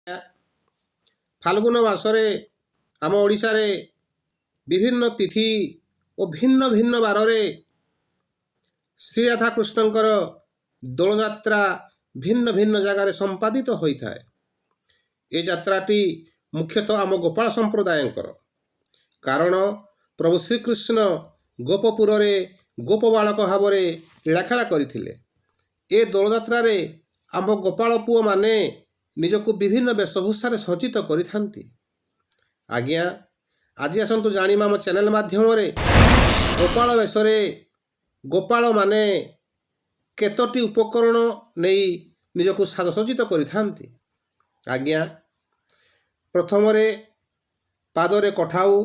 फाल्गुन मासरे आम ओडिशारे विभिन्न तिथि और भिन्न भिन्न बारे श्री राधा कृष्णंकर दोल यात्रा भिन्न भिन्न जगार संपादित होता है। ये यात्राटी मुख्यतः आम गोपाल संप्रदायंकर, कारण प्रभु श्रीकृष्ण गोपपुर गोप बालक भाव लीलाखेला करथिले। ए दोल यात्रा आम गोपाल पुओ माने निजको विभिन्न वेशभूषा सज्जित करिथांती। आज्ञा आज आसतु जानिबा आम चैनल माध्यम गोपाल वेशरे गोपाल माने केतोटी उपकरण नहीं निजको साजसज्जित करिथांती। आज्ञा प्रथम पादरे कठाऊ,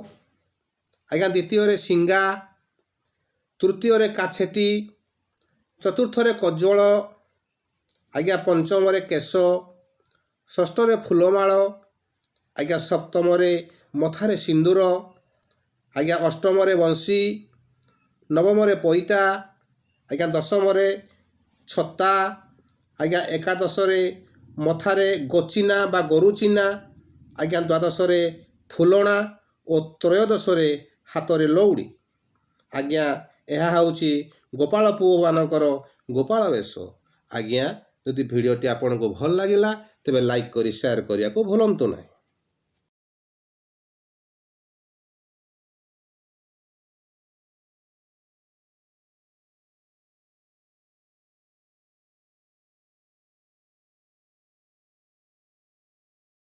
आज्ञा द्वितीय सिंगा, तृतीय काछेटी, चतुर्थ कज्वल, आज्ञा पंचम केश, षष्ठ फूलमाल, आज्ञा सप्तम मथारे सिंदूर, आज्ञा अष्टम बंशी, नवम पैता, आज्ञा दशम छता, आज्ञा एकादश मथारे गोचिना बा गोरुचिना, आज्ञा द्वादश फुलणा और त्रयोदश हाथ लौड़ी। आज्ञा यह होची गोपाल पुओ मानकर गोपाल वेश। आज्ञा यदि भिडियोटी आपको भल लगिला तेबे लाइक करी शेयर करिया को भूलंतु नहीं।